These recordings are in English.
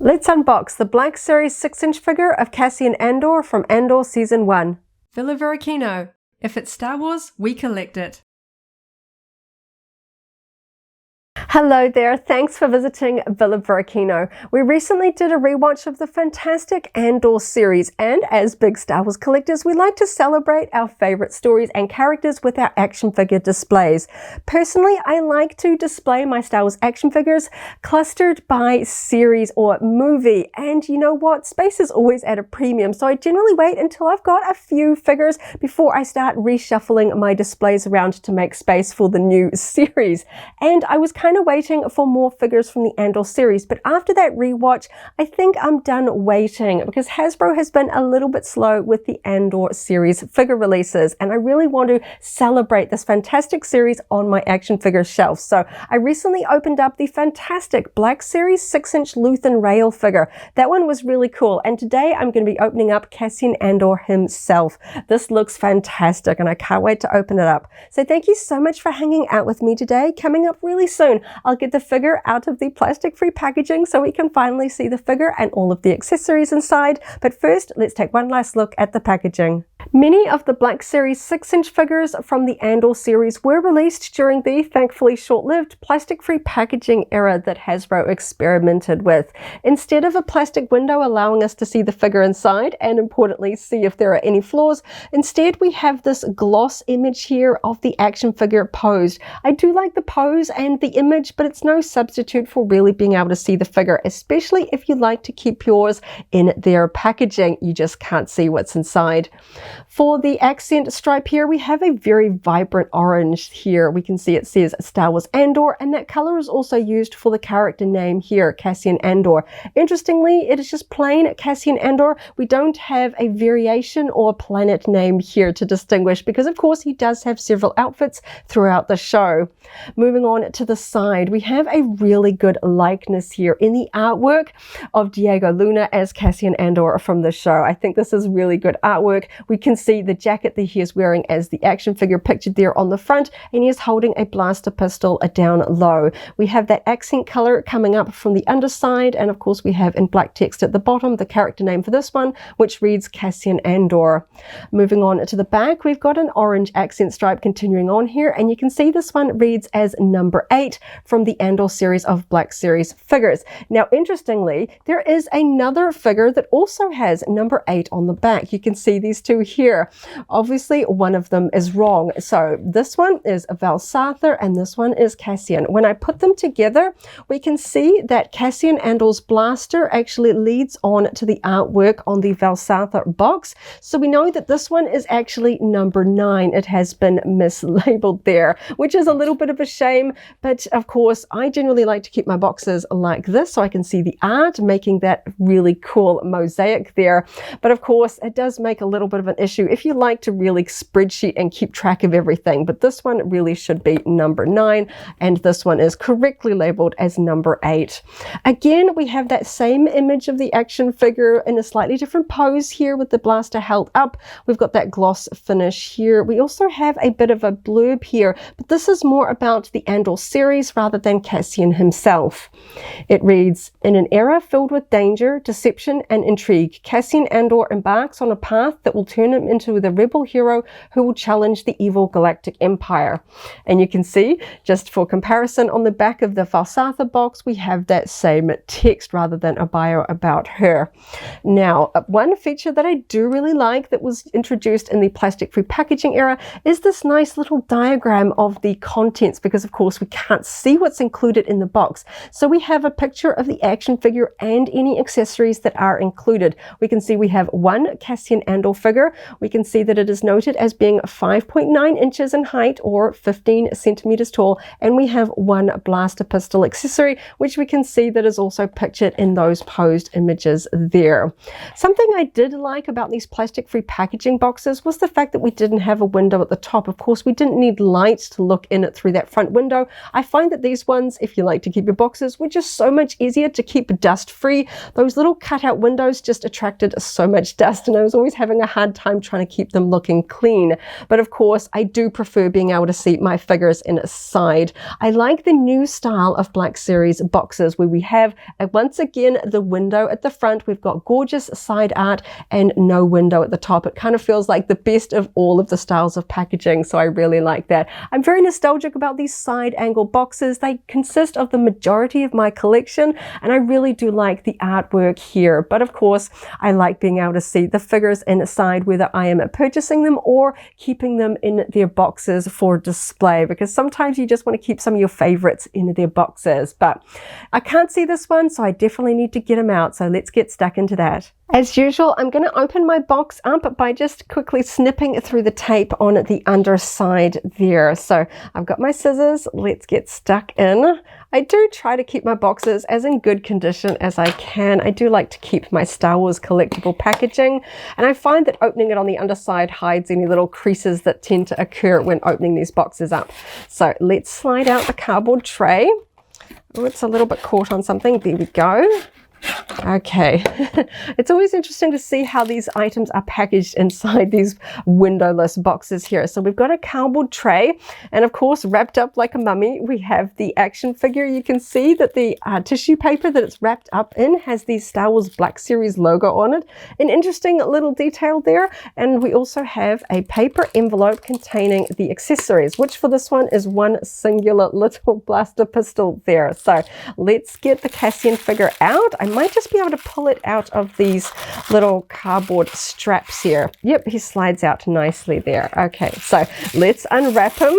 Let's unbox the Black Series 6-inch figure of Cassian Andor from Andor Season 1. Varykino. If it's Star Wars, we collect it. Hello there, thanks for visiting Varykino. We recently did a rewatch of the fantastic Andor series, and as big Star Wars collectors, we like to celebrate our favorite stories and characters with our action figure displays. Personally, I like to display my Star Wars action figures clustered by series or movie, and you know what, space is always at a premium, so I generally wait until I've got a few figures before I start reshuffling my displays around to make space for the new series. And I was kind of waiting for more figures from the Andor series, but after that rewatch, I think I'm done waiting because Hasbro has been a little bit slow with the Andor series figure releases, and I really want to celebrate this fantastic series on my action figure shelf. So I recently opened up the fantastic Black Series 6-inch Luthen Rail figure. That one was really cool, and today I'm going to be opening up Cassian Andor himself. This looks fantastic and I can't wait to open it up. So thank you so much for hanging out with me today. Coming up really soon, I'll get the figure out of the plastic-free packaging so we can finally see the figure and all of the accessories inside. But first, let's take one last look at the packaging. Many of the Black Series 6-inch figures from the Andor series were released during the thankfully short-lived plastic-free packaging era that Hasbro experimented with. Instead of a plastic window allowing us to see the figure inside and importantly see if there are any flaws, instead we have this gloss image here of the action figure posed. I do like the pose and the image, but it's no substitute for really being able to see the figure, especially if you like to keep yours in their packaging. You just can't see what's inside. For the accent stripe here, we have a very vibrant orange here. We can see it says Star Wars Andor, and that color is also used for the character name here, Cassian Andor. Interestingly, it is just plain Cassian Andor. We don't have a variation or planet name here to distinguish because, of course, he does have several outfits throughout the show. Moving on to the side, we have a really good likeness here in the artwork of Diego Luna as Cassian Andor from the show. I think this is really good artwork. We can see the jacket that he is wearing as the action figure pictured there on the front, and he is holding a blaster pistol down low. We have that accent color coming up from the underside, and of course we have in black text at the bottom the character name for this one, which reads Cassian Andor. Moving on to the back, we've got an orange accent stripe continuing on here, and you can see this one reads as number 8 from the Andor series of Black Series figures. Now interestingly, there is another figure that also has number 8 on the back. You can see these two here. Obviously one of them is wrong, so this one is Valsather and this one is Cassian. When I put them together, we can see that Cassian Andor's blaster actually leads on to the artwork on the Valsather box, so we know that this one is actually number 9. It has been mislabeled there, which is a little bit of a shame, but of course I generally like to keep my boxes like this so I can see the art, making that really cool mosaic there. But of course it does make a little bit of an issue if you like to really spreadsheet and keep track of everything, but this one really should be number 9 and this one is correctly labeled as number 8. Again, we have that same image of the action figure in a slightly different pose here with the blaster held up. We've got that gloss finish here. We also have a bit of a blurb here, but this is more about the Andor series rather than Cassian himself. It reads, "In an era filled with danger, deception and intrigue, Cassian Andor embarks on a path that will turn him into the rebel hero who will challenge the evil galactic empire." And you can see, just for comparison, on the back of the Valsather box, we have that same text rather than a bio about her. Now, one feature that I do really like that was introduced in the plastic-free packaging era is this nice little diagram of the contents, because of course we can't see what's included in the box. So we have a picture of the action figure and any accessories that are included. We can see we have one Cassian Andor figure. We can see that it is noted as being 5.9 inches in height or 15 centimeters tall, and we have one blaster pistol accessory, which we can see that is also pictured in those posed images there. Something I did like about these plastic-free packaging boxes was the fact that we didn't have a window at the top. Of course, we didn't need light to look in it through that front window. I find that these ones, if you like to keep your boxes, were just so much easier to keep dust free. Those little cutout windows just attracted so much dust, and I was always having a hard time trying to keep them looking clean. But of course, I do prefer being able to see my figures inside. I like the new style of Black Series boxes where we have, once again, the window at the front. We've got gorgeous side art and no window at the top. It kind of feels like the best of all of the styles of packaging, so I really like that. I'm very nostalgic about these side angle boxes. They consist of the majority of my collection, and I really do like the artwork here. But of course, I like being able to see the figures inside, whether I am purchasing them or keeping them in their boxes for display, because sometimes you just want to keep some of your favorites in their boxes. But I can't see this one, so I definitely need to get them out. So let's get stuck into that. As usual, I'm going to open my box up by just quickly snipping through the tape on the underside there. So I've got my scissors. Let's get stuck in. I do try to keep my boxes as in good condition as I can. I do like to keep my Star Wars collectible packaging, and I find that opening it on the underside hides any little creases that tend to occur when opening these boxes up. So let's slide out the cardboard tray. Oh, it's a little bit caught on something. There we go. Okay, it's always interesting to see how these items are packaged inside these windowless boxes here. So we've got a cardboard tray, and of course, wrapped up like a mummy, we have the action figure. You can see that the tissue paper that it's wrapped up in has the Star Wars Black Series logo on it. An interesting little detail there. And we also have a paper envelope containing the accessories, which for this one is one singular little blaster pistol there. So let's get the Cassian figure out. I might just be able to pull it out of these little cardboard straps here. Yep, he slides out nicely there. Okay, so let's unwrap him.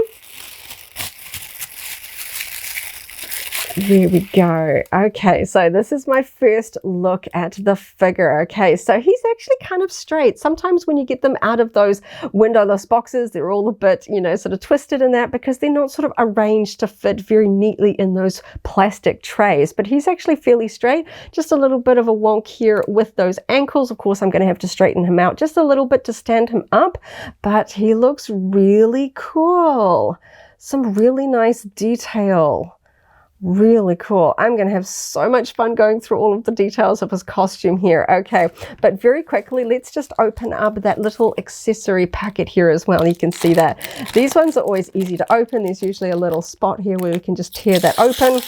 There we go. Okay, so this is my first look at the figure. Okay, so he's actually kind of straight. Sometimes when you get them out of those windowless boxes, they're all a bit, you know, sort of twisted in that because they're not sort of arranged to fit very neatly in those plastic trays. But he's actually fairly straight. Just a little bit of a wonk here with those ankles. Of course, I'm going to have to straighten him out just a little bit to stand him up, but he looks really cool. Some really nice detail. Really cool. I'm going to have so much fun going through all of the details of his costume here. Okay, but very quickly, let's just open up that little accessory packet here as well. You can see that. These ones are always easy to open. There's usually a little spot here where we can just tear that open.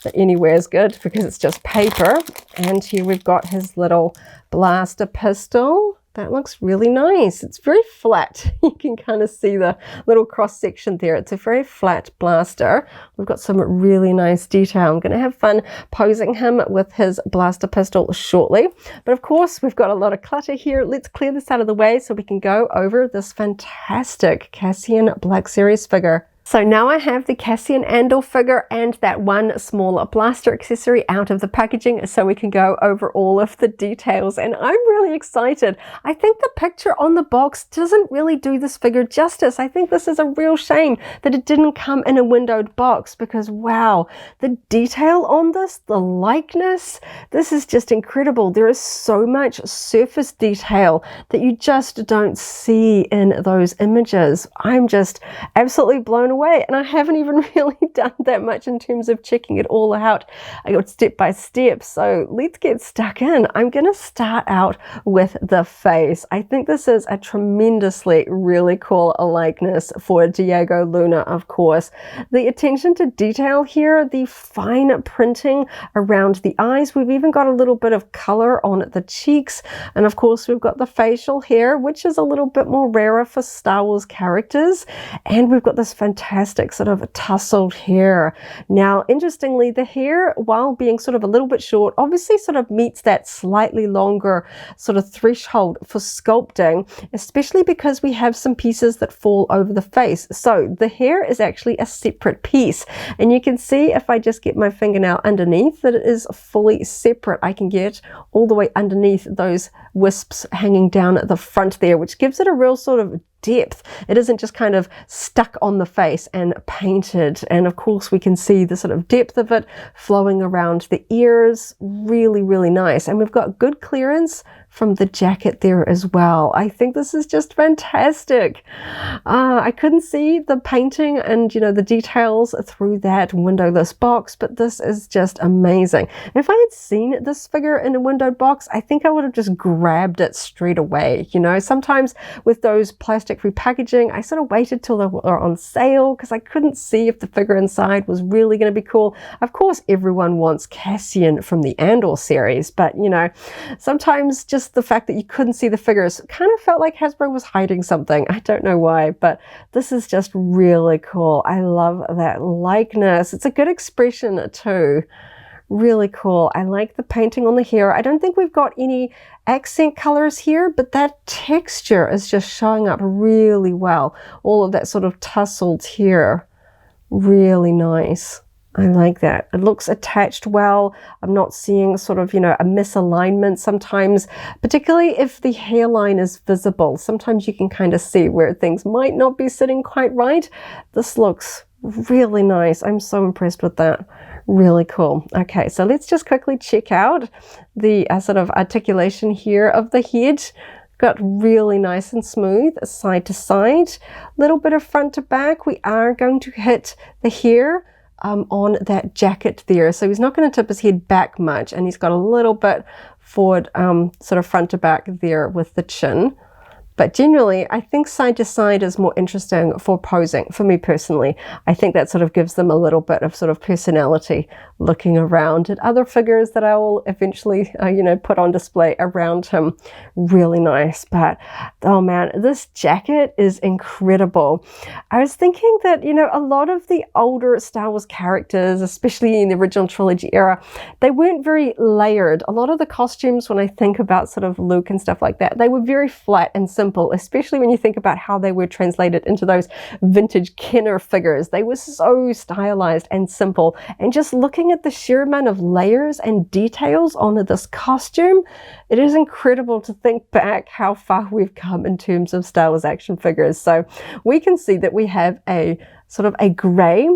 But anywhere is good because it's just paper. And here we've got his little blaster pistol. That looks really nice. It's very flat. You can kind of see the little cross section there. It's a very flat blaster. We've got some really nice detail. I'm going to have fun posing him with his blaster pistol shortly. But of course, we've got a lot of clutter here. Let's clear this out of the way so we can go over this fantastic Cassian Black Series figure. So now I have the Cassian Andor figure and that one small blaster accessory out of the packaging so we can go over all of the details, and I'm really excited. I think the picture on the box doesn't really do this figure justice. I think this is a real shame that it didn't come in a windowed box because wow, the detail on this, the likeness, this is just incredible. There is so much surface detail that you just don't see in those images. I'm just absolutely blown away, and I haven't even really done that much in terms of checking it all out. I got step by step, so let's get stuck in. I'm going to start out with the face. I think this is a tremendously really cool likeness for Diego Luna, of course. The attention to detail here, the fine printing around the eyes. We've even got a little bit of color on the cheeks, and of course we've got the facial hair, which is a little bit more rarer for Star Wars characters, and we've got this fantastic sort of tousled hair. Now, interestingly, the hair, while being sort of a little bit short, obviously sort of meets that slightly longer sort of threshold for sculpting, especially because we have some pieces that fall over the face. So the hair is actually a separate piece, and you can see if I just get my fingernail underneath that it is fully separate. I can get all the way underneath those wisps hanging down at the front there, which gives it a real sort of depth. It isn't just kind of stuck on the face and painted. And of course we can see the sort of depth of it flowing around the ears. Really, really nice. And we've got good clearance from the jacket there as well. I think this is just fantastic. I couldn't see the painting and, you know, the details through that windowless box, but this is just amazing. If I had seen this figure in a windowed box, I think I would have just grabbed it straight away. You know, sometimes with those plastic repackaging, I sort of waited till they were on sale because I couldn't see if the figure inside was really going to be cool. Of course, everyone wants Cassian from the Andor series, but, you know, sometimes just the fact that you couldn't see the figures kind of felt like Hasbro was hiding something. I don't know why, but this is just really cool. I love that likeness. It's a good expression too. Really cool. I like the painting on the hair. I don't think we've got any accent colors here, but that texture is just showing up really well. All of that sort of tussled hair. Really nice. I like that. It looks attached well. I'm not seeing sort of, you know, a misalignment sometimes, particularly if the hairline is visible. Sometimes you can kind of see where things might not be sitting quite right. This looks really nice. I'm so impressed with that. Really cool. Okay, so let's just quickly check out the sort of articulation here of the head. Got really nice and smooth side to side. Little bit of front to back. We are going to hit the hair on that jacket there. So he's not going to tip his head back much, and he's got a little bit forward sort of front to back there with the chin. But generally, I think side to side is more interesting for posing, for me personally. I think that sort of gives them a little bit of sort of personality looking around at other figures that I will eventually, you know, put on display around him. Really nice. But, oh man, this jacket is incredible. I was thinking that, you know, a lot of the older Star Wars characters, especially in the original trilogy era, they weren't very layered. A lot of the costumes, when I think about sort of Luke and stuff like that, they were very flat and simple, especially when you think about how they were translated into those vintage Kenner figures. They were so stylized and simple, and just looking at the sheer amount of layers and details on this costume, it is incredible to think back how far we've come in terms of Star Wars action figures. So we can see that we have a sort of a gray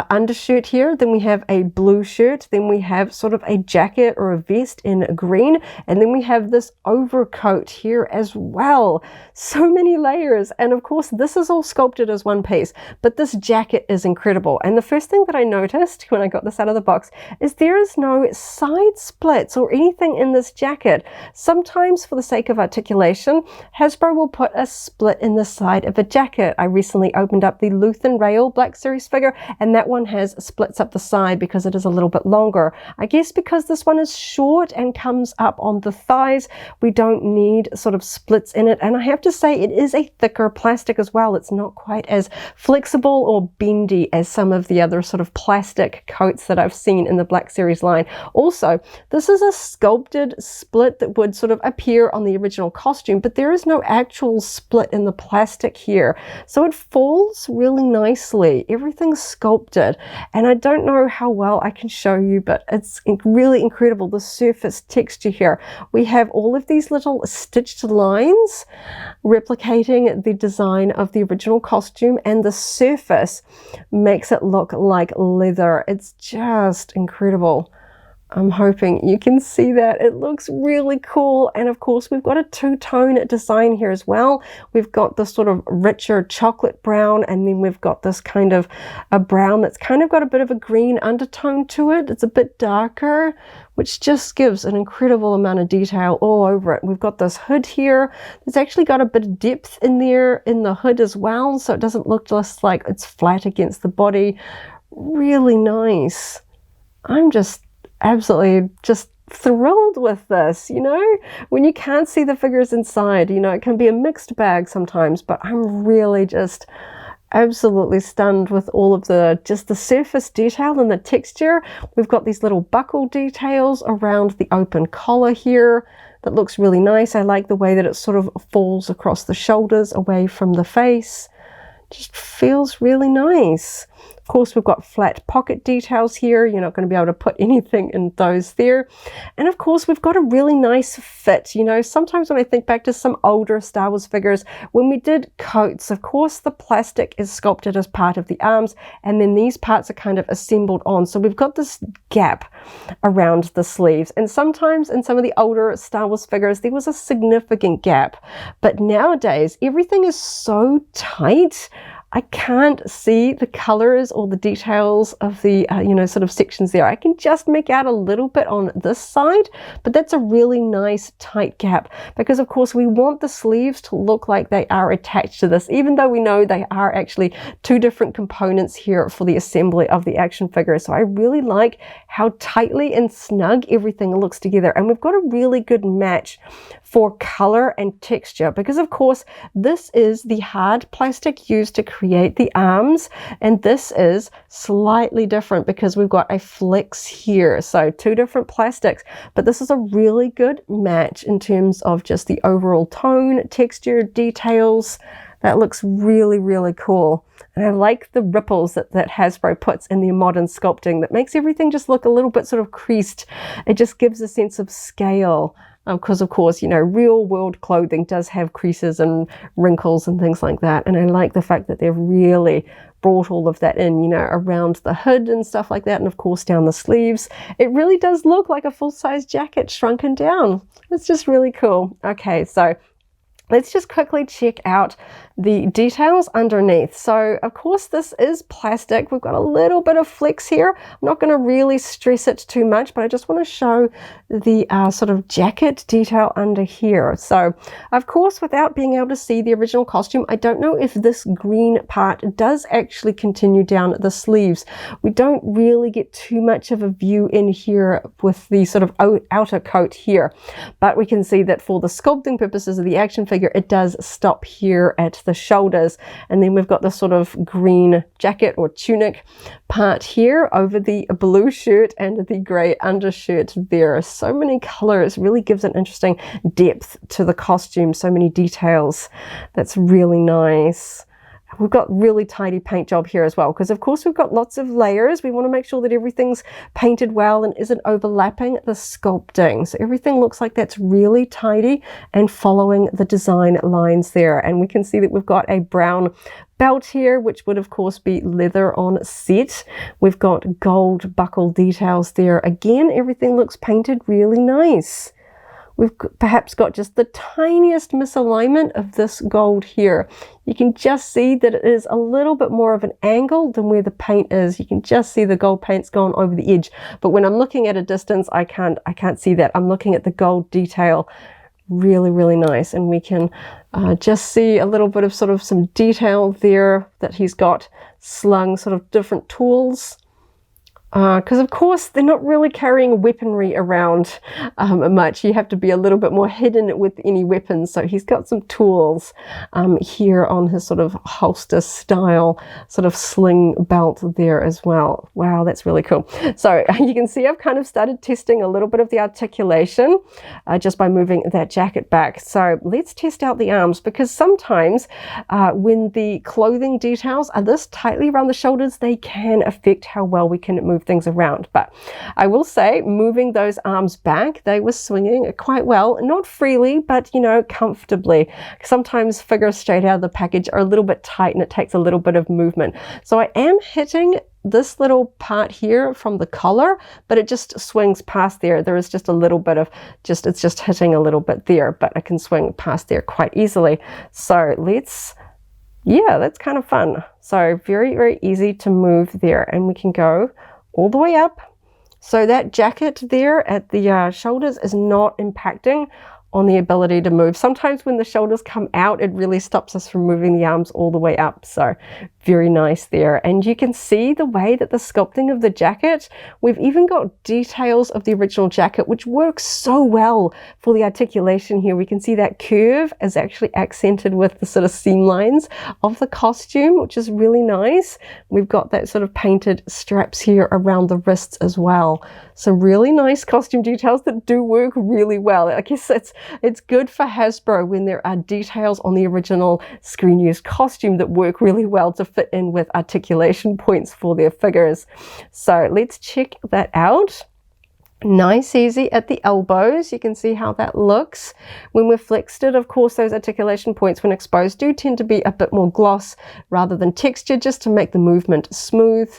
undershirt here, then we have a blue shirt, then we have sort of a jacket or a vest in green, and then we have this overcoat here as well. So many layers, and of course this is all sculpted as one piece, but this jacket is incredible. And the first thing that I noticed when I got this out of the box is there is no side splits or anything in this jacket. Sometimes for the sake of articulation, Hasbro will put a split in the side of a jacket. I recently opened up the Luthen Rail Black Series figure, and that one has splits up the side because it is a little bit longer. I guess because this one is short and comes up on the thighs, we don't need sort of splits in it. And I have to say, it is a thicker plastic as well. It's not quite as flexible or bendy as some of the other sort of plastic coats that I've seen in the Black Series line. Also, this is a sculpted split that would sort of appear on the original costume, but there is no actual split in the plastic here. So it falls really nicely. Everything's sculpted. And I don't know how well I can show you, but it's really incredible, the surface texture here. We have all of these little stitched lines replicating the design of the original costume, and the surface makes it look like leather. It's just incredible. I'm hoping you can see that. It looks really cool. And of course, we've got a two-tone design here as well. We've got this sort of richer chocolate brown, and then we've got this kind of a brown that's kind of got a bit of a green undertone to it. It's a bit darker, which just gives an incredible amount of detail all over it. We've got this hood here. There's actually got a bit of depth in there in the hood as well, so it doesn't look just like it's flat against the body. Really nice. I'm just absolutely just thrilled with this, you know, when you can't see the figures inside. You know, it can be a mixed bag sometimes, but I'm really just absolutely stunned with all of the surface detail and the texture. We've got these little buckle details around the open collar here that looks really nice. I like the way that it sort of falls across the shoulders away from the face. Just feels really nice. Of course, we've got flat pocket details here. You're not going to be able to put anything in those there. And of course, we've got a really nice fit. You know, sometimes when I think back to some older Star Wars figures, when we did coats, of course, the plastic is sculpted as part of the arms, and then these parts are kind of assembled on. So we've got this gap around the sleeves. And sometimes in some of the older Star Wars figures, there was a significant gap. But nowadays, everything is so tight. I can't see the colors or the details of the, you know, sort of sections there. I can just make out a little bit on this side, but that's a really nice tight gap because, of course, we want the sleeves to look like they are attached to this, even though we know they are actually two different components here for the assembly of the action figure. So I really like how tightly and snug everything looks together. And we've got a really good match for color and texture because, of course, this is the hard plastic used to create the arms, and this is slightly different because we've got a flex here. So two different plastics, but this is a really good match in terms of just the overall tone, texture, details. That looks really, really cool. And I like the ripples that Hasbro puts in their modern sculpting that makes everything just look a little bit sort of creased. It just gives a sense of scale. Because, of course, you know, real world clothing does have creases and wrinkles and things like that. And I like the fact that they've really brought all of that in, you know, around the hood and stuff like that. And, of course, down the sleeves. It really does look like a full-size jacket shrunken down. It's just really cool. Okay, so let's just quickly check out the details underneath. So, of course, this is plastic. We've got a little bit of flex here. I'm not going to really stress it too much, but I just want to show the sort of jacket detail under here. So, of course, without being able to see the original costume, I don't know if this green part does actually continue down the sleeves. We don't really get too much of a view in here with the sort of outer coat here, but we can see that for the sculpting purposes of the action figure, it does stop here at the shoulders, and then we've got the sort of green jacket or tunic part here over the blue shirt and the grey undershirt. There are so many colors, really gives an interesting depth to the costume, so many details. That's really nice. We've got really tidy paint job here as well because, of course, we've got lots of layers. We want to make sure that everything's painted well and isn't overlapping the sculpting. So everything looks like that's really tidy and following the design lines there. And we can see that we've got a brown belt here, which would, of course, be leather on set. We've got gold buckle details there. Again, everything looks painted really nice. We've perhaps got just the tiniest misalignment of this gold here. You can just see that it is a little bit more of an angle than where the paint is. You can just see the gold paint's gone over the edge. But when I'm looking at a distance, I can't see that. I'm looking at the gold detail. Really, really nice. And we can just see a little bit of sort of some detail there that he's got slung sort of different tools. Because, of course, they're not really carrying weaponry around much. You have to be a little bit more hidden with any weapons. So he's got some tools here on his sort of holster style sort of sling belt there as well. Wow, that's really cool. So you can see I've kind of started testing a little bit of the articulation just by moving that jacket back. So let's test out the arms, because sometimes when the clothing details are this tightly around the shoulders, they can affect how well we can move things around. But I will say, moving those arms back, they were swinging quite well, not freely, but, you know, comfortably. Sometimes figures straight out of the package are a little bit tight and it takes a little bit of movement. So I am hitting this little part here from the collar, but it just swings past there. There is just a little bit of it's just hitting a little bit there, but I can swing past there quite easily. So that's kind of fun. So very, very easy to move there, and we can go all the way up. So that jacket there at the shoulders is not impacting on the ability to move. Sometimes when the shoulders come out, it really stops us from moving the arms all the way up. So very nice there. And you can see the way that the sculpting of the jacket, we've even got details of the original jacket, which works so well for the articulation here. We can see that curve is actually accented with the sort of seam lines of the costume, which is really nice. We've got that sort of painted straps here around the wrists as well. So really nice costume details that do work really well. I guess it's It's good for Hasbro when there are details on the original screen used costume that work really well to fit in with articulation points for their figures. So let's check that out. Nice, easy at the elbows. You can see how that looks. When we're flexed it, of course, those articulation points when exposed do tend to be a bit more gloss rather than texture, just to make the movement smooth.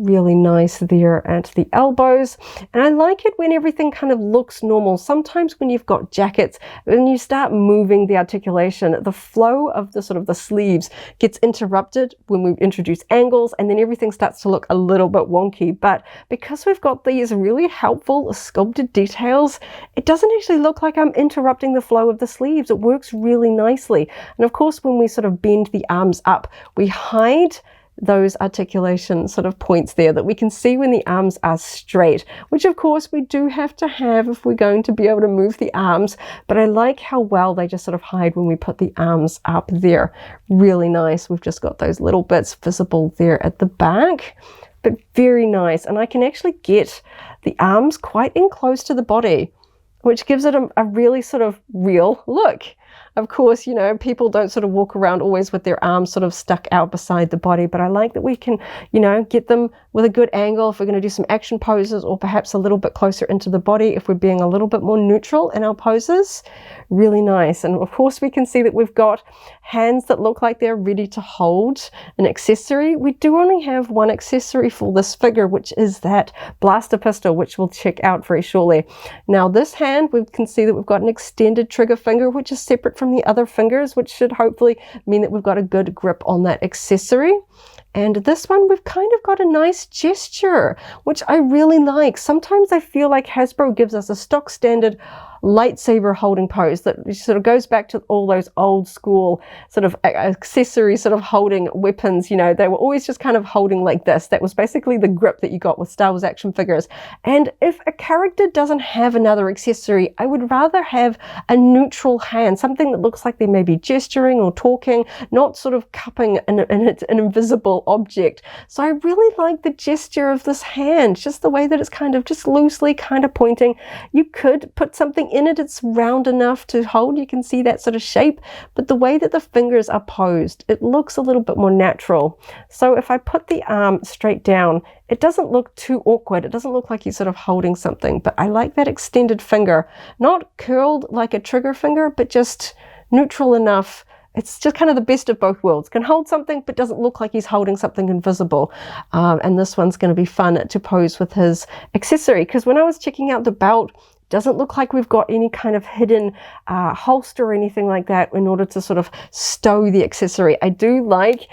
Really nice there at the elbows. And I like it when everything kind of looks normal. Sometimes when you've got jackets, when you start moving the articulation, the flow of the sort of the sleeves gets interrupted when we introduce angles, and then everything starts to look a little bit wonky. But because we've got these really helpful sculpted details, it doesn't actually look like I'm interrupting the flow of the sleeves. It works really nicely. And of course, when we sort of bend the arms up, we hide those articulation sort of points there that we can see when the arms are straight, which of course we do have to have if we're going to be able to move the arms. But I like how well they just sort of hide when we put the arms up there. Really nice. We've just got those little bits visible there at the back, but very nice. And I can actually get the arms quite in close to the body, which gives it a really sort of real look. Of course, you know, people don't sort of walk around always with their arms sort of stuck out beside the body, but I like that we can, you know, get them with a good angle if we're going to do some action poses, or perhaps a little bit closer into the body if we're being a little bit more neutral in our poses. Really nice. And of course, we can see that we've got hands that look like they're ready to hold an accessory. We do only have one accessory for this figure, which is that blaster pistol, which we'll check out very shortly. Now, this hand, we can see that we've got an extended trigger finger, which is separate from the other fingers, which should hopefully mean that we've got a good grip on that accessory. And this one, we've kind of got a nice gesture, which I really like. Sometimes I feel like Hasbro gives us a stock standard lightsaber holding pose that sort of goes back to all those old school sort of accessories, sort of holding weapons. You know, they were always just kind of holding like this. That was basically the grip that you got with Star Wars action figures. And if a character doesn't have another accessory, I would rather have a neutral hand, something that looks like they may be gesturing or talking, not sort of cupping an invisible object. So I really like the gesture of this hand, just the way that it's kind of just loosely kind of pointing. You could put something in it, it's round enough to hold. You can see that sort of shape, but the way that the fingers are posed, it looks a little bit more natural. So if I put the arm straight down, it doesn't look too awkward. It doesn't look like he's sort of holding something, but I like that extended finger, not curled like a trigger finger, but just neutral enough. It's just kind of the best of both worlds. Can hold something, but doesn't look like he's holding something invisible. And this one's going to be fun to pose with his accessory, because when I was checking out the belt, doesn't look like we've got any kind of hidden holster or anything like that in order to sort of stow the accessory. I do like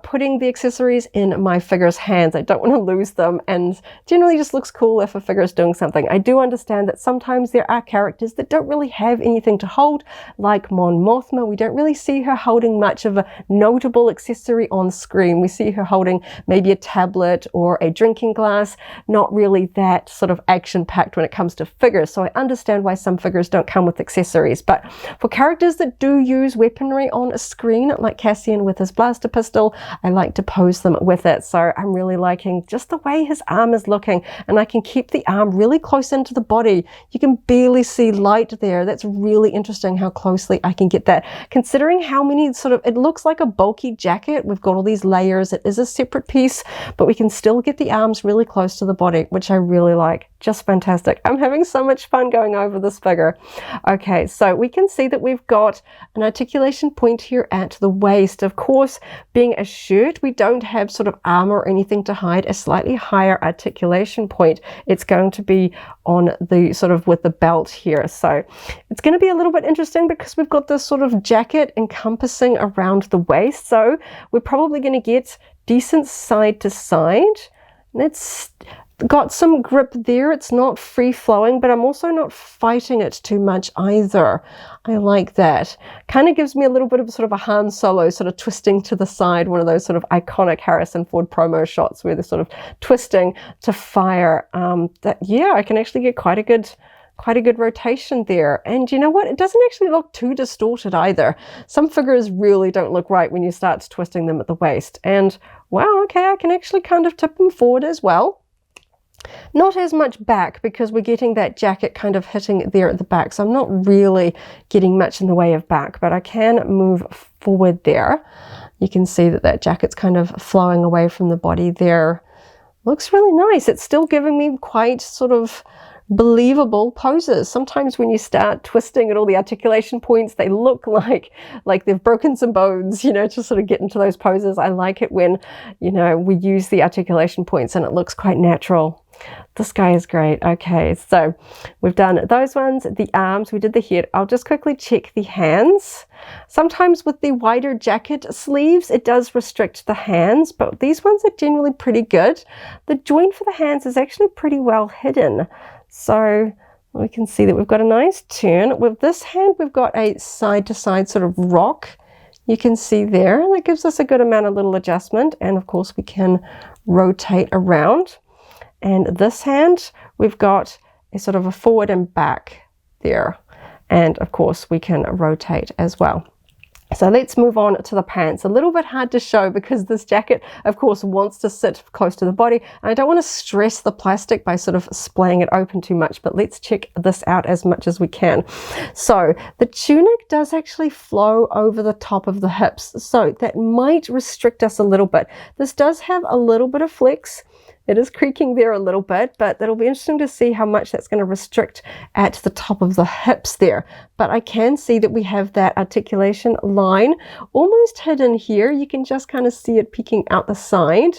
putting the accessories in my figure's hands. I don't want to lose them, and generally just looks cool if a figure is doing something. I do understand that sometimes there are characters that don't really have anything to hold, like Mon Mothma. We don't really see her holding much of a notable accessory on screen. We see her holding maybe a tablet or a drinking glass, not really that sort of action-packed when it comes to figures. So I understand why some figures don't come with accessories. But for characters that do use weaponry on a screen, like Cassian with his blaster pistol, I like to pose them with it. So I'm really liking just the way his arm is looking, and I can keep the arm really close into the body. You can barely see light there. That's really interesting how closely I can get that. Considering how many sort of, it looks like a bulky jacket. We've got all these layers. It is a separate piece, but we can still get the arms really close to the body, which I really like. Just fantastic. I'm having so much fun going over this figure. Okay, so we can see that we've got an articulation point here at the waist. Of course, being a shirt, we don't have sort of armor or anything to hide a slightly higher articulation point. It's going to be on the sort of with the belt here. So it's going to be a little bit interesting because we've got this sort of jacket encompassing around the waist. So we're probably going to get decent side to side. It's got some grip there. It's not free flowing, but I'm also not fighting it too much either. I like that. Kind of gives me a little bit of sort of a Han Solo sort of twisting to the side, one of those sort of iconic Harrison Ford promo shots where they're sort of twisting to fire. Yeah, I can actually get quite a good rotation there. And you know what? It doesn't actually look too distorted either. Some figures really don't look right when you start twisting them at the waist. And wow, okay, I can actually kind of tip them forward as well. Not as much back because we're getting that jacket kind of hitting there at the back. So I'm not really getting much in the way of back, but I can move forward there. You can see that that jacket's kind of flowing away from the body there. Looks really nice. It's still giving me quite sort of believable poses. Sometimes when you start twisting at all the articulation points, they look like they've broken some bones, you know, to sort of get into those poses. I like it when, you know, we use the articulation points and it looks quite natural. This guy is great. Okay, so we've done those ones, the arms, we did the head. I'll just quickly check the hands. Sometimes with the wider jacket sleeves, it does restrict the hands, but these ones are generally pretty good. The joint for the hands is actually pretty well hidden. So we can see that we've got a nice turn. With this hand, we've got a side-to-side sort of rock. You can see there, that gives us a good amount of little adjustment. And of course, we can rotate around. And this hand, we've got a sort of a forward and back there. And of course, we can rotate as well. So let's move on to the pants. A little bit hard to show because this jacket, of course, wants to sit close to the body. And I don't want to stress the plastic by sort of splaying it open too much, but let's check this out as much as we can. So the tunic does actually flow over the top of the hips. So that might restrict us a little bit. This does have a little bit of flex. It is creaking there a little bit, but it'll be interesting to see how much that's going to restrict at the top of the hips there. But I can see that we have that articulation line almost hidden here. You can just kind of see it peeking out the side,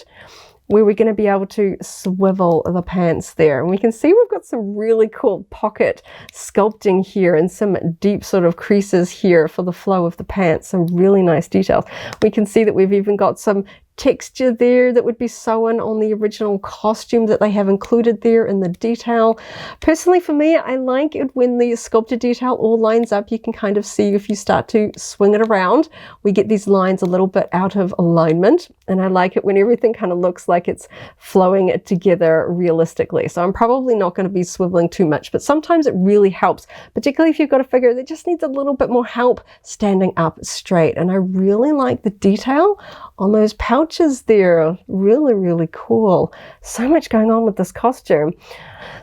where we're going to be able to swivel the pants there. And we can see we've got some really cool pocket sculpting here and some deep sort of creases here for the flow of the pants. Some really nice details. We can see that we've even got some texture there that would be sewn on the original costume that they have included there in the detail. Personally, for me, I like it when the sculpted detail all lines up. You can kind of see if you start to swing it around, we get these lines a little bit out of alignment. And I like it when everything kind of looks like it's flowing together realistically. So I'm probably not going to be swiveling too much, but sometimes it really helps, particularly if you've got a figure that just needs a little bit more help standing up straight. And I really like the detail on those pouches there. Really, really cool. So much going on with this costume.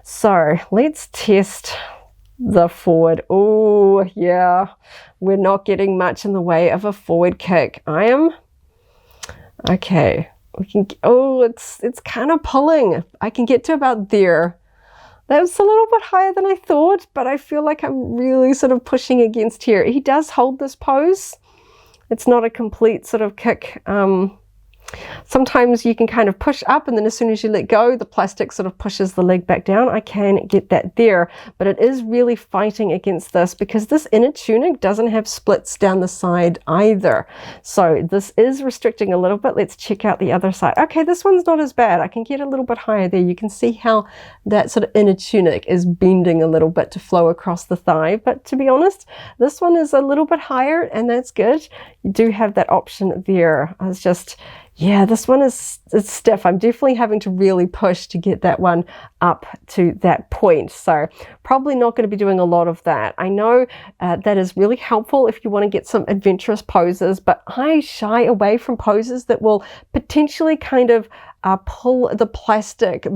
So let's test the forward. Oh yeah, we're not getting much in the way of a forward kick. Okay, we can, oh, it's kind of pulling. I can get to about there. That was a little bit higher than I thought, but I feel like I'm really sort of pushing against here. He does hold this pose. It's not a complete sort of kick. Sometimes you can kind of push up and then as soon as you let go, the plastic sort of pushes the leg back down. I can get that there, but it is really fighting against this because this inner tunic doesn't have splits down the side either. So this is restricting a little bit. Let's check out the other side. Okay, this one's not as bad. I can get a little bit higher there. You can see how that sort of inner tunic is bending a little bit to flow across the thigh. But to be honest, this one is a little bit higher and that's good. You do have that option there. I was just, yeah, this one is stiff. I'm definitely having to really push to get that one up to that point. So probably not going to be doing a lot of that. I know that is really helpful if you want to get some adventurous poses, but I shy away from poses that will potentially kind of pull the plastic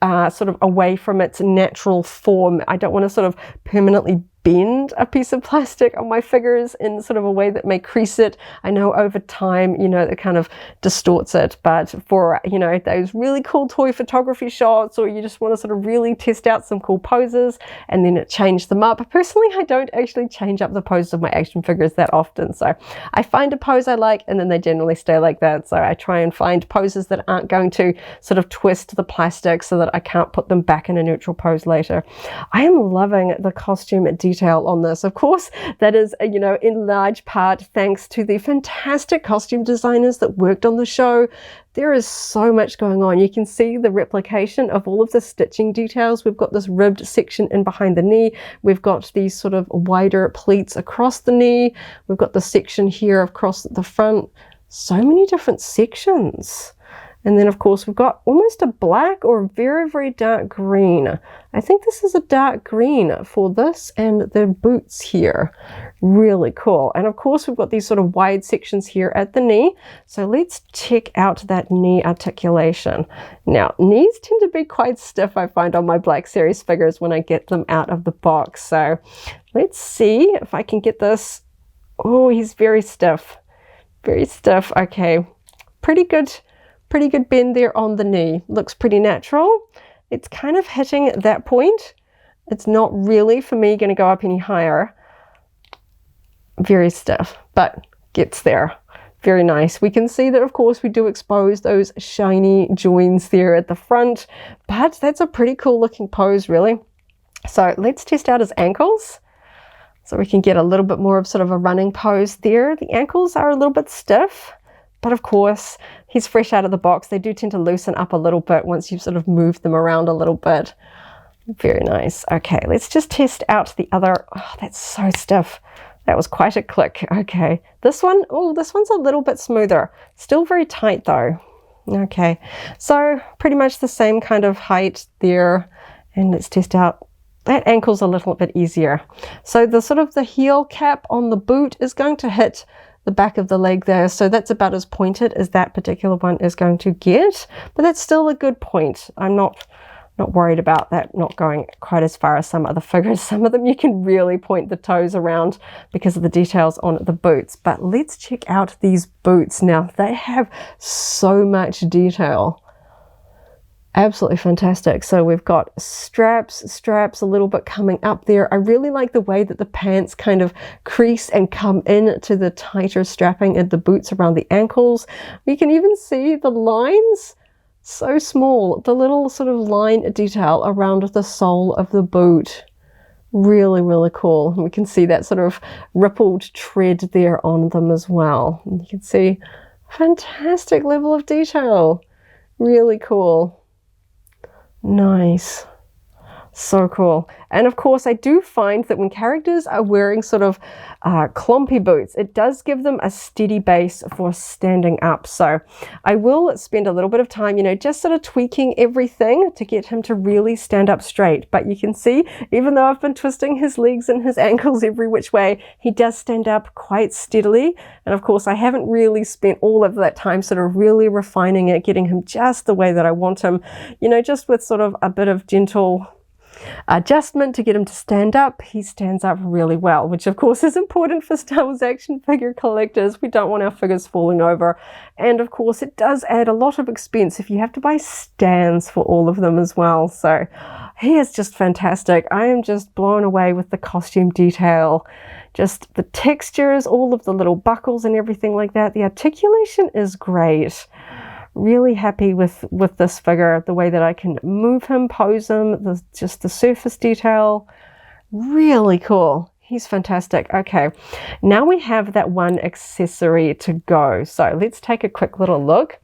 sort of away from its natural form. I don't want to sort of permanently bend a piece of plastic on my figures in sort of a way that may crease it. I know over time, you know, it kind of distorts it, but for, you know, those really cool toy photography shots, or you just want to sort of really test out some cool poses and then change them up. Personally, I don't actually change up the poses of my action figures that often. So I find a pose I like and then they generally stay like that. So I try and find poses that aren't going to sort of twist the plastic so that I can't put them back in a neutral pose later. I am loving the costume detail on this. Of course, that is, you know, in large part thanks to the fantastic costume designers that worked on the show. There is so much going on. You can see the replication of all of the stitching details. We've got this ribbed section in behind the knee. We've got these sort of wider pleats across the knee. We've got the section here across the front. So many different sections. And then, of course, we've got almost a black or very, very dark green. I think this is a dark green for this and the boots here. Really cool. And of course, we've got these sort of wide sections here at the knee. So let's check out that knee articulation. Now, knees tend to be quite stiff, I find, on my Black Series figures when I get them out of the box. So let's see if I can get this. Oh, he's very stiff. Very stiff. Okay. Pretty good bend there on the knee. Looks pretty natural. It's kind of hitting that point. It's not really, for me, going to go up any higher. Very stiff, but gets there. Very nice. We can see that, of course, we do expose those shiny joins there at the front, but that's a pretty cool looking pose, really. So let's test out his ankles. So we can get a little bit more of sort of a running pose there. The ankles are a little bit stiff, but of course, he's fresh out of the box. They do tend to loosen up a little bit once you've sort of moved them around a little bit. Very nice. Okay, let's just test out the other. Oh, that's so stiff. That was quite a click. Okay, this one, oh, this one's a little bit smoother. Still very tight though. Okay, so pretty much the same kind of height there. And let's test out, that ankle's a little bit easier. So the sort of the heel cap on the boot is going to hit the back of the leg there. So that's about as pointed as that particular one is going to get, but that's still a good point. I'm not worried about that not going quite as far as some other figures. Some of them you can really point the toes around because of the details on the boots. But let's check out these boots. Now, they have so much detail. Absolutely fantastic. So we've got straps a little bit coming up there. I really like the way that the pants kind of crease and come in to the tighter strapping at the boots around the ankles. We can even see the lines. So small, the little sort of line detail around the sole of the boot. Really, really cool. And we can see that sort of rippled tread there on them as well. And you can see fantastic level of detail. Really cool. Nice. So cool. And of course, I do find that when characters are wearing sort of clompy boots, it does give them a steady base for standing up. So I will spend a little bit of time, you know, just sort of tweaking everything to get him to really stand up straight. But you can see, even though I've been twisting his legs and his ankles every which way, he does stand up quite steadily. And of course, I haven't really spent all of that time sort of really refining it, getting him just the way that I want him, you know, just with sort of a bit of gentle adjustment to get him to stand up. He stands up really well, which of course is important for Star Wars action figure collectors. We don't want our figures falling over, and of course it does add a lot of expense if you have to buy stands for all of them as well. So he is just fantastic. I am just blown away with the costume detail, just the textures, all of the little buckles and everything like that. The articulation is great. Really happy with this figure, the way that I can move him, pose him, just the surface detail. Really cool. He's fantastic. Okay, now we have that one accessory to go. So let's take a quick little look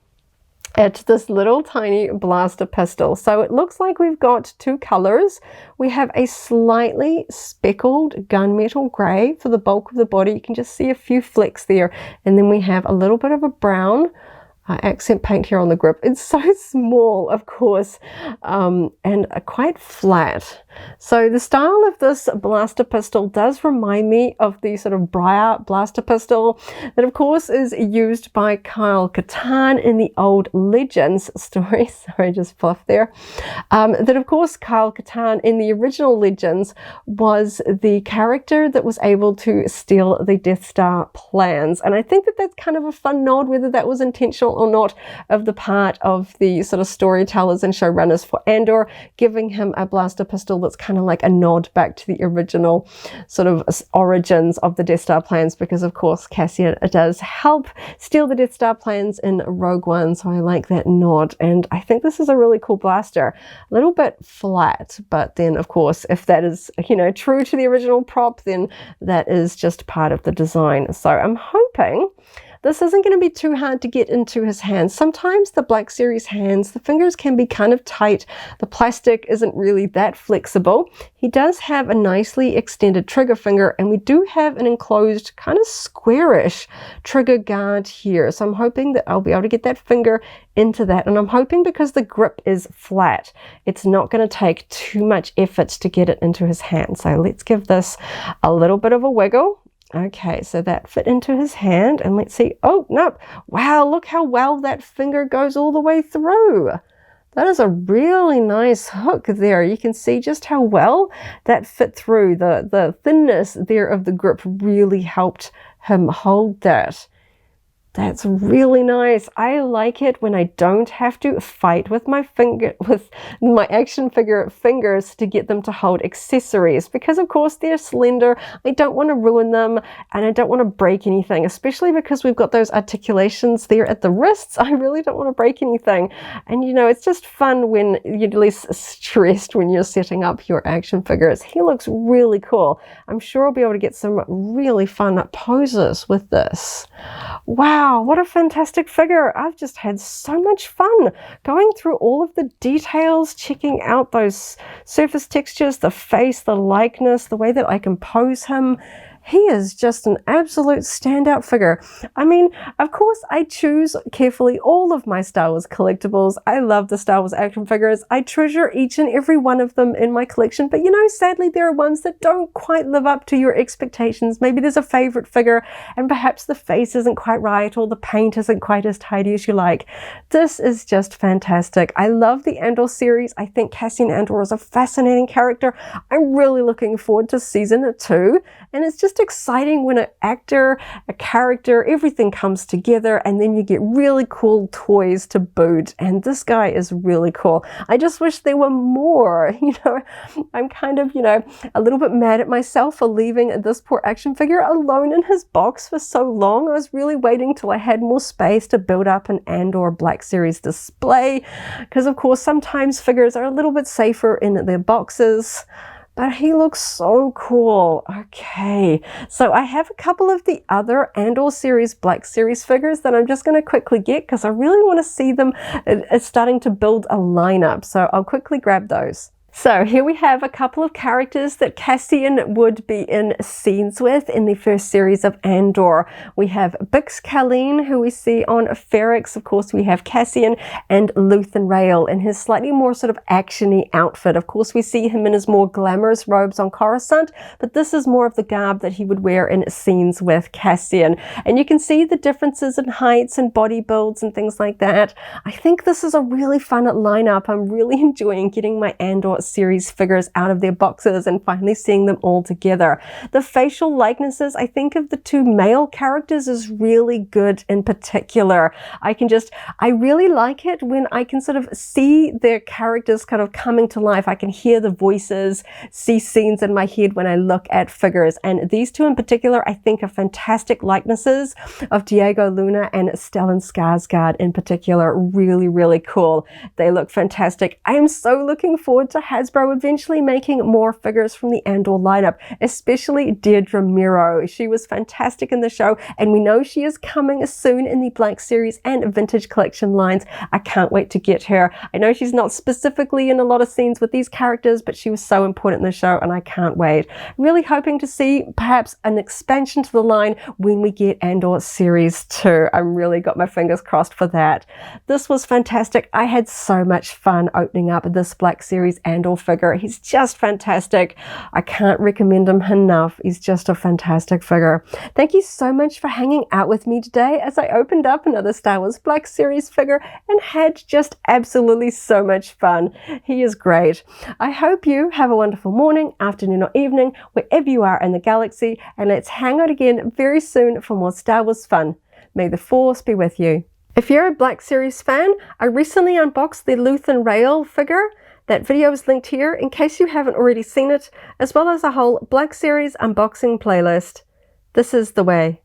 at this little tiny blaster pistol. So it looks like we've got two colors. We have a slightly speckled gunmetal gray for the bulk of the body. You can just see a few flecks there. And then we have a little bit of a brown accent paint here on the grip. It's so small, of course, and quite flat. So the style of this blaster pistol does remind me of the sort of Briar blaster pistol that, of course, is used by Kyle Katarn in the old Legends story. Sorry, just fluff there. That, of course, Kyle Katarn in the original Legends was the character that was able to steal the Death Star plans. And I think that that's kind of a fun nod, whether that was intentional or not, of the part of the sort of storytellers and showrunners for Andor, giving him a blaster pistol that's kind of like a nod back to the original sort of origins of the Death Star plans, because of course Cassian does help steal the Death Star plans in Rogue One, so I like that nod. And I think this is a really cool blaster. A little bit flat, but then of course if that is, you know, true to the original prop, then that is just part of the design. So I'm hoping this isn't going to be too hard to get into his hands. Sometimes the Black Series hands, the fingers can be kind of tight. The plastic isn't really that flexible. He does have a nicely extended trigger finger, and we do have an enclosed kind of squarish trigger guard here. So I'm hoping that I'll be able to get that finger into that. And I'm hoping because the grip is flat, it's not going to take too much effort to get it into his hand. So let's give this a little bit of a wiggle. Okay, so that fit into his hand, and let's see. Oh, no. Wow, look how well that finger goes all the way through. That is a really nice hook there. You can see just how well that fit through. The thinness there of the grip really helped him hold that. That's really nice. I like it when I don't have to fight with my action figure fingers to get them to hold accessories, because of course they're slender. I don't want to ruin them, and I don't want to break anything, especially because we've got those articulations there at the wrists. I really don't want to break anything. And you know, it's just fun when you're less stressed when you're setting up your action figures. He looks really cool. I'm sure I'll be able to get some really fun poses with this. Wow, what a fantastic figure. I've just had so much fun going through all of the details, checking out those surface textures, the face, the likeness, the way that I can pose him. He is just an absolute standout figure. I mean, of course, I choose carefully all of my Star Wars collectibles. I love the Star Wars action figures. I treasure each and every one of them in my collection. But you know, sadly, there are ones that don't quite live up to your expectations. Maybe there's a favorite figure and perhaps the face isn't quite right, or the paint isn't quite as tidy as you like. This is just fantastic. I love the Andor series. I think Cassian Andor is a fascinating character. I'm really looking forward to season 2. And it's just exciting when an actor, a character, everything comes together, and then you get really cool toys to boot. And this guy is really cool. I just wish there were more. You know, I'm kind of, you know, a little bit mad at myself for leaving this poor action figure alone in his box for so long. I was really waiting till I had more space to build up an Andor Black Series display, because of course sometimes figures are a little bit safer in their boxes. But he looks so cool. Okay, so I have a couple of the other Andor series Black Series figures that I'm just going to quickly get, because I really want to see them starting to build a lineup. So I'll quickly grab those. So here we have a couple of characters that Cassian would be in scenes with in the first series of Andor. We have Bix Kalleen, who we see on Ferrix. Of course, we have Cassian and Luthen Rael in his slightly more sort of action-y outfit. Of course, we see him in his more glamorous robes on Coruscant, but this is more of the garb that he would wear in scenes with Cassian. And you can see the differences in heights and body builds and things like that. I think this is a really fun lineup. I'm really enjoying getting my Andor series figures out of their boxes and finally seeing them all together. The facial likenesses, I think, of the two male characters is really good in particular. I really like it when I can sort of see their characters kind of coming to life. I can hear the voices, see scenes in my head when I look at figures. And these two in particular, I think, are fantastic likenesses of Diego Luna and Stellan Skarsgård in particular. Really, really cool. They look fantastic. I am so looking forward to Hasbro eventually making more figures from the Andor lineup, especially Deirdre Miro. She was fantastic in the show, and we know she is coming soon in the Black Series and Vintage Collection lines. I can't wait to get her. I know she's not specifically in a lot of scenes with these characters, but she was so important in the show, and I can't wait. Really hoping to see perhaps an expansion to the line when we get Andor Series 2. I really got my fingers crossed for that. This was fantastic. I had so much fun opening up this Black Series Andor figure. He's just fantastic. I can't recommend him enough. He's just a fantastic figure. Thank you so much for hanging out with me today as I opened up another Star Wars Black Series figure and had just absolutely so much fun. He is great. I hope you have a wonderful morning, afternoon, or evening, wherever you are in the galaxy, and let's hang out again very soon for more Star Wars fun. May the Force be with you. If you're a Black Series fan, I recently unboxed the Luthen Rael figure. That video is linked here in case you haven't already seen it, as well as a whole Black Series unboxing playlist. This is the way.